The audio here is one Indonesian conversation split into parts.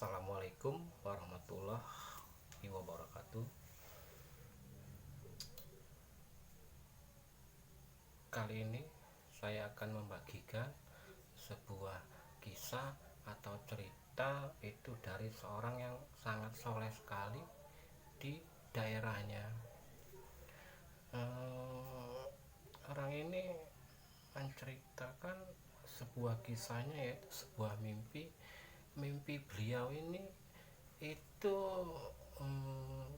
Assalamualaikum warahmatullahi wabarakatuh. Kali ini saya akan membagikan sebuah kisah atau cerita itu dari seorang yang sangat soleh sekali di daerahnya. Orang ini menceritakan sebuah kisahnya, yaitu sebuah mimpi beliau ini itu um,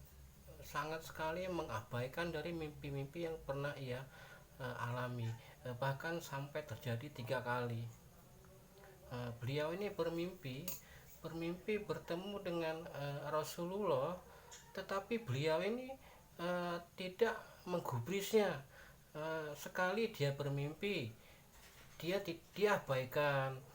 sangat sekali mengabaikan dari mimpi-mimpi yang pernah ia alami. Bahkan sampai terjadi 3 kali. Beliau ini bermimpi bertemu dengan Rasulullah, tetapi beliau ini tidak menggubrisnya. Sekali dia bermimpi, dia diabaikan.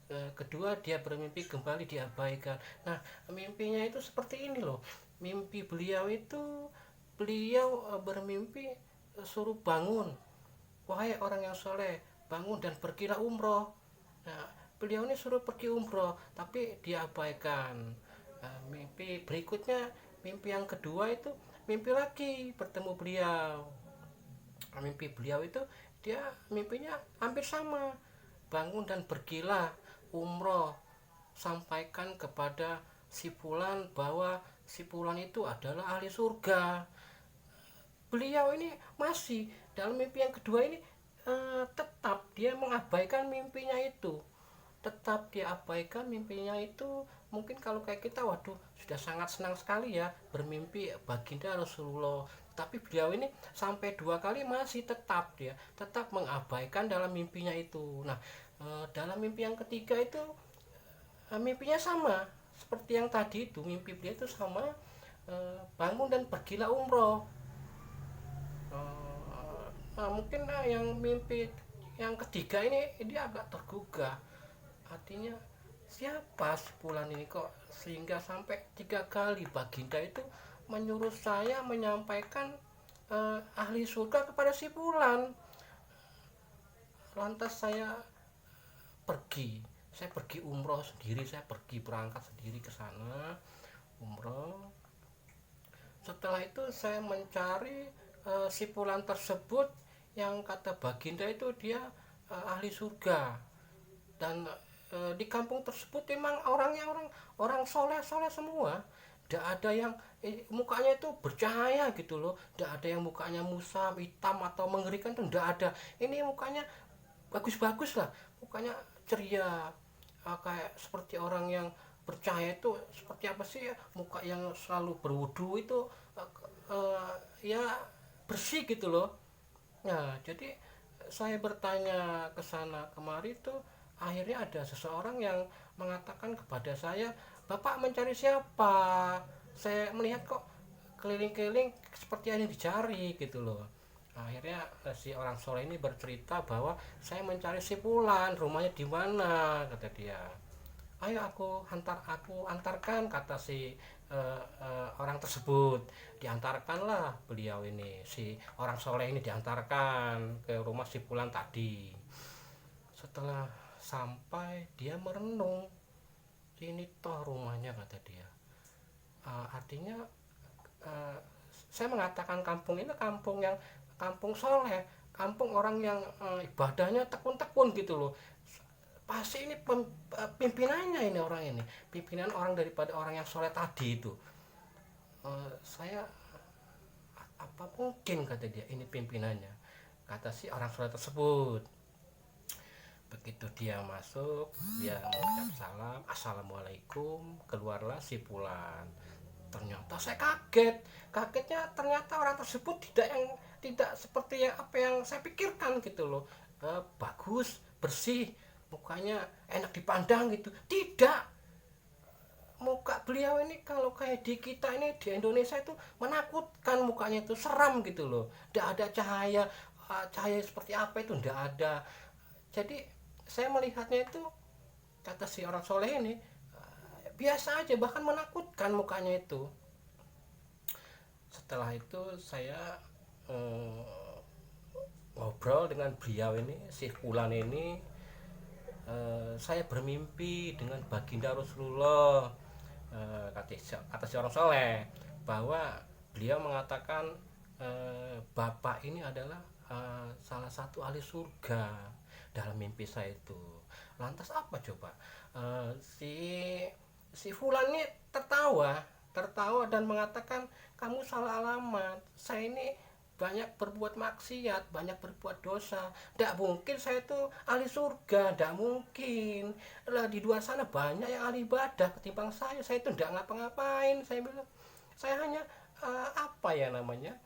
Kedua, dia bermimpi kembali, diabaikan. Nah, mimpinya itu seperti ini loh. Mimpi beliau itu, beliau bermimpi suruh bangun, wahai orang yang soleh, bangun dan pergilah umroh. Nah, beliau ini suruh pergi umroh tapi diabaikan. Nah, mimpi berikutnya, mimpi yang kedua itu, mimpi lagi bertemu beliau. Mimpi beliau itu, dia mimpinya hampir sama, bangun dan pergilah umroh, sampaikan kepada si fulan bahwa si fulan itu adalah ahli surga. Beliau ini masih dalam mimpi yang kedua ini, tetap dia mengabaikan mimpinya itu, tetap dia abaikan mimpinya itu. Mungkin kalau kayak kita, waduh, sudah sangat senang sekali ya bermimpi baginda Rasulullah, tapi beliau ini sampai 2 kali masih tetap mengabaikan dalam mimpinya itu. Nah, dalam mimpi yang ketiga itu, mimpinya sama seperti yang tadi itu. Mimpi beliau itu sama, bangun dan pergilah umroh. Mungkin yang mimpi yang ketiga ini dia agak tergugah. Artinya, siapa sepulan ini kok sehingga sampai 3 kali baginda itu menyuruh saya menyampaikan ahli surga kepada si fulan. Lantas pergi saya pergi umroh sendiri, saya pergi berangkat sendiri ke sana umroh. Setelah itu saya mencari si fulan tersebut yang kata baginda itu dia ahli surga. Dan di kampung tersebut memang orangnya orang soleh soleh semua. Tidak ada yang mukanya itu bercahaya gitu loh, tidak ada yang mukanya musam hitam atau mengerikan, itu tidak ada. Ini mukanya bagus-bagus lah, mukanya ceria. Kayak seperti orang yang bercahaya itu seperti apa sih ya, muka yang selalu berwudu itu, ya, bersih gitu loh. Nah, jadi saya bertanya ke sana kemari itu, akhirnya ada seseorang yang mengatakan kepada saya, "Bapak mencari siapa? Saya melihat kok keliling-keliling seperti yang dicari," gitu loh. Akhirnya si orang soleh ini bercerita bahwa saya mencari si Fulan, rumahnya di mana, kata dia. "Ayo aku antarkan," kata si orang tersebut. Diantarkanlah beliau ini, si orang soleh ini diantarkan ke rumah si Fulan tadi. Setelah sampai, dia merenung, ini toh rumahnya, kata dia. Artinya, uh, saya mengatakan kampung ini kampung soleh, kampung orang yang ibadahnya tekun-tekun gitu loh. Pasti ini pimpinannya, ini orang ini pimpinan orang daripada orang yang soleh tadi itu. Saya, apa mungkin, kata dia, ini pimpinannya, kata si orang soleh tersebut. Begitu dia masuk, dia mengucap salam, "Assalamualaikum," keluarlah si Fulan. Ternyata saya kagetnya ternyata orang tersebut tidak seperti apa yang saya pikirkan gitu loh. Bagus, bersih, mukanya enak dipandang gitu. Tidak, muka beliau ini kalau kayak di kita ini di Indonesia itu menakutkan, mukanya itu seram gitu loh. Tidak ada cahaya seperti apa itu, tidak ada. Jadi saya melihatnya itu, kata si orang soleh ini, biasa aja, bahkan menakutkan mukanya itu. Setelah itu saya ngobrol dengan beliau ini, si Fulan ini. Saya bermimpi dengan baginda Rasulullah. kata si orang soleh, bahwa beliau mengatakan bapak ini adalah salah satu ahli surga dalam mimpi saya itu. Lantas apa coba? Si Fulan ini tertawa dan mengatakan, kamu salah alamat, saya ini banyak berbuat maksiat, banyak berbuat dosa, tidak mungkin saya itu ahli surga, tidak mungkin lah, di luar sana banyak yang ahli ibadah ketimbang saya itu tidak ngapa-ngapain. Saya bilang, saya hanya apa ya namanya,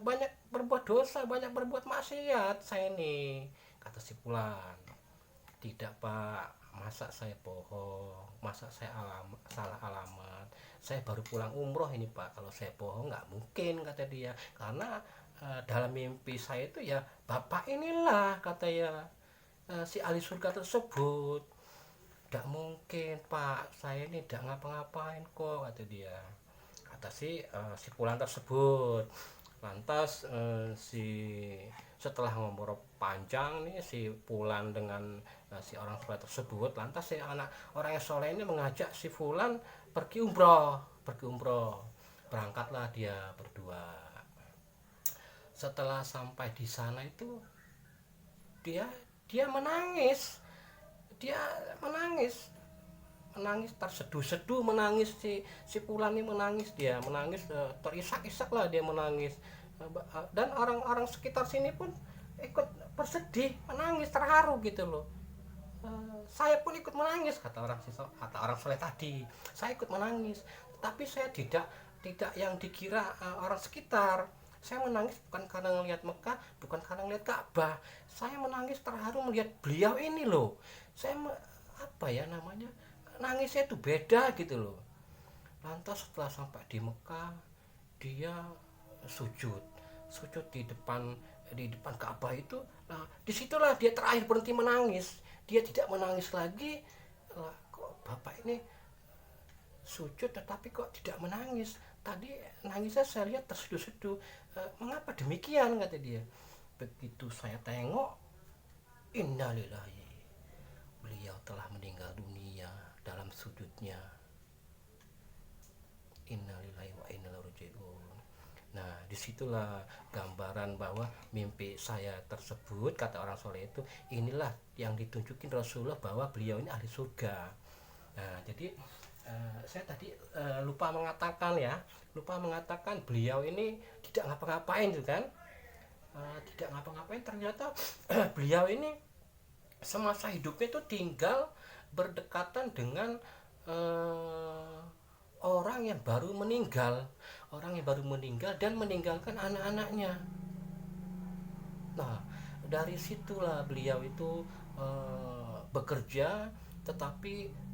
banyak berbuat dosa, banyak berbuat maksiat saya ini, kata si Fulan. Tidak pak, masa saya bohong, masa saya salah alamat, saya baru pulang umroh ini pak, kalau saya bohong nggak mungkin, kata dia, karena dalam mimpi saya itu ya bapak inilah, kata ya, si ahli surga tersebut. Tidak mungkin pak, saya ini tidak ngapa-ngapain kok, kata dia, kata si Fulan tersebut. Lantas setelah ngobrol panjang nih si Fulan dengan si orang soleh tersebut, lantas si orang yang soleh ini mengajak si Fulan pergi umroh. Berangkatlah dia berdua. Setelah sampai di sana itu dia dia menangis, dia menangis menangis terseduh-seduh, menangis si Fulan ini menangis, dia menangis terisak-isak lah, dia menangis. Dan orang-orang sekitar sini pun ikut bersedih, menangis, terharu gitu loh. Saya pun ikut menangis, kata orang soleh tadi, saya ikut menangis, tapi saya tidak yang dikira orang sekitar. Saya menangis bukan karena melihat Mekah, bukan karena melihat Ka'bah, saya menangis terharu melihat beliau ini loh. Saya apa ya namanya, nangisnya itu beda gitu loh. Lantas setelah sampai di Mekah, dia sujud sujud di depan Ka'bah itu. Nah, disitulah dia terakhir berhenti menangis. Dia tidak menangis lagi. Kok bapak ini sujud tetapi kok tidak menangis? Tadi nangisnya saya lihat terseduh-seduh. Mengapa demikian, kata dia. Begitu saya tengok, innalillahi, beliau telah meninggal dunia dalam sujudnya. Innalillahi wa inna ilaihi raji'un. Nah, disitulah gambaran bahwa mimpi saya tersebut, kata orang soleh itu, inilah yang ditunjukin Rasulullah bahwa beliau ini ahli surga. Nah, jadi saya tadi lupa mengatakan beliau ini tidak ngapa-ngapain gitu kan. Tidak ngapa-ngapain, ternyata beliau ini semasa hidupnya itu tinggal berdekatan dengan orang yang baru meninggal dan meninggalkan anak-anaknya. Nah, dari situlah beliau itu bekerja, tetapi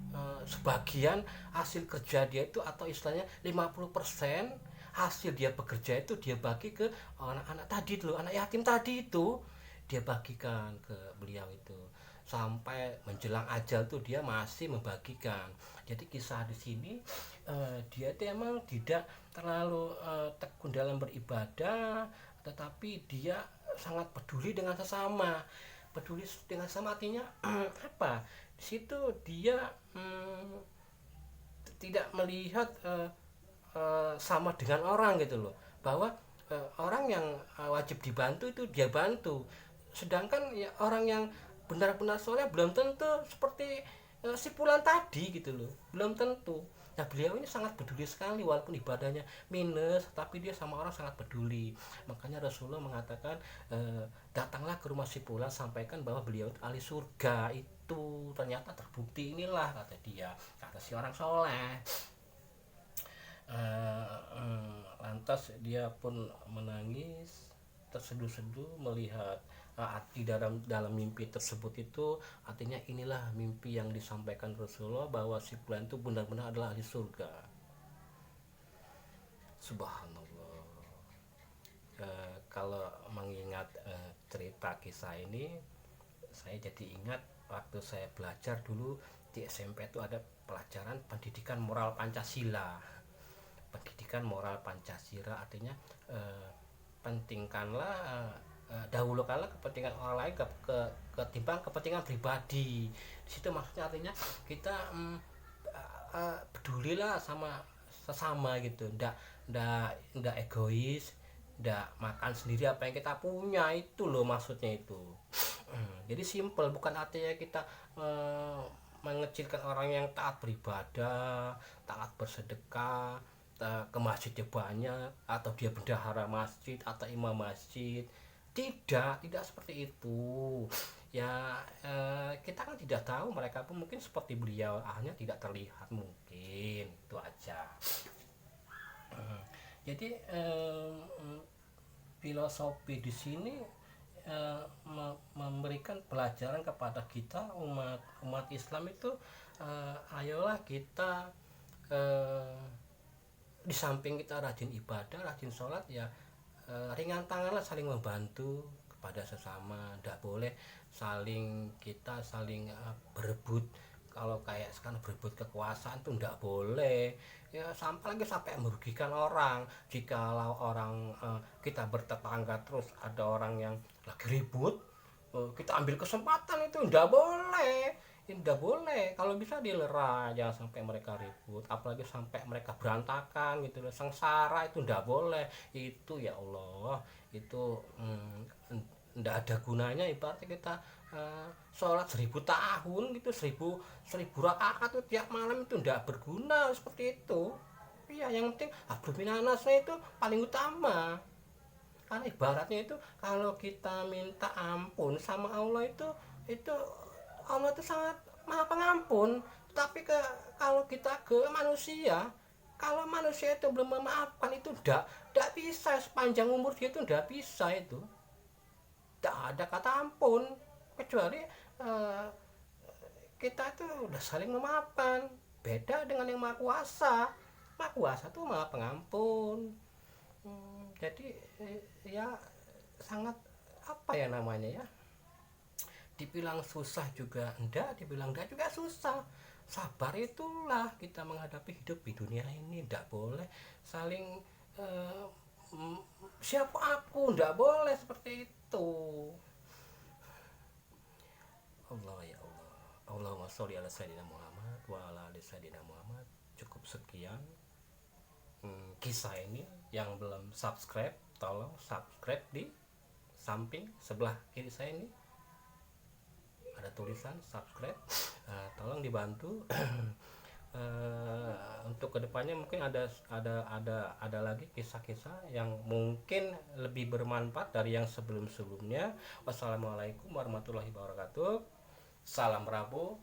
sebagian hasil kerja dia itu, atau istilahnya 50% hasil dia bekerja itu dia bagi ke anak-anak tadi dulu, anak yatim tadi itu dia bagikan ke beliau itu. Sampai menjelang ajal tuh dia masih membagikan. Jadi kisah di sini dia itu emang tidak terlalu tekun dalam beribadah, tetapi dia sangat peduli dengan sesama. Peduli dengan sesama artinya apa? Di situ dia tidak melihat sama dengan orang gitu loh, bahwa orang yang wajib dibantu itu dia bantu, sedangkan ya orang yang benar-benar soleh belum tentu seperti si Fulan tadi gitu loh, belum tentu. Nah, beliau ini sangat peduli sekali, walaupun ibadahnya minus tapi dia sama orang sangat peduli. Makanya Rasulullah mengatakan, datanglah ke rumah si Fulan, sampaikan bahwa beliau itu ahli surga. Itu ternyata terbukti, inilah kata dia, kata si orang soleh. Lantas dia pun menangis terseduh-seduh melihat di dalam mimpi tersebut itu. Artinya inilah mimpi yang disampaikan Rasulullah bahwa si Fulan itu benar-benar adalah ahli surga. Subhanallah. Kalau mengingat cerita kisah ini, saya jadi ingat waktu saya belajar dulu di SMP itu ada pelajaran pendidikan moral Pancasila. Pendidikan moral Pancasila artinya pentingkanlah, dahulukanlah kepentingan orang lain ketimbang kepentingan pribadi. Di situ maksudnya artinya kita pedulilah sama sesama gitu, ndak egois, ndak makan sendiri apa yang kita punya, itu loh maksudnya itu. Jadi simple, bukan artinya kita eh, mengecilkan orang yang taat beribadah, taat bersedekah, ke masjidnya banyak, atau dia bendahara masjid atau imam masjid. Tidak seperti itu. Ya kita kan tidak tahu, mereka pun mungkin seperti beliau, hanya tidak terlihat mungkin, itu aja. Jadi filosofi di sini memberikan pelajaran kepada kita umat Islam itu, ayolah kita eh, di samping kita rajin ibadah, rajin sholat, ya ringan tanganlah saling membantu kepada sesama. Tidak boleh saling berebut. Kalau kayak sekarang berebut kekuasaan tuh tidak boleh ya, sampai merugikan orang. Jikalau orang kita bertetangga, terus ada orang yang lagi ribut, kita ambil kesempatan, itu tidak boleh. Tidak boleh, kalau bisa dilerai, jangan sampai mereka ribut, apalagi sampai mereka berantakan gitu loh, sengsara, itu tidak boleh. Itu ya Allah, itu tidak ada gunanya. Ibaratnya kita sholat 1000 tahun gitu, seribu rakaat tuh tiap malam, itu tidak berguna seperti itu. Iya, yang penting hablum minannasnya itu paling utama. Karena ibaratnya itu, kalau kita minta ampun sama Allah itu Allah itu sangat maha pengampun. Tapi kalau kita ke manusia, kalau manusia itu belum memaafkan, itu tidak bisa sepanjang umur dia, itu tidak bisa, itu tidak ada kata ampun. Kecuali eh, kita itu udah saling memaafkan. Beda dengan yang maha kuasa. Maha kuasa tuh maha pengampun. Jadi ya sangat, apa ya namanya ya, dibilang susah juga enggak, dibilang enggak juga susah. Sabar itulah kita menghadapi hidup di dunia ini. Enggak boleh saling eh, siapa aku, enggak boleh seperti itu. Allah ya Allah. Allahumma sholli ala sayyidina Muhammad wa ala ali sayyidina Muhammad. Cukup sekian kisah ini. Yang belum subscribe, tolong subscribe. Di samping sebelah kiri saya ini ada tulisan subscribe, tolong dibantu. Untuk kedepannya mungkin ada lagi kisah-kisah yang mungkin lebih bermanfaat dari yang sebelum-sebelumnya. Wassalamualaikum warahmatullahi wabarakatuh. Salam Rabu.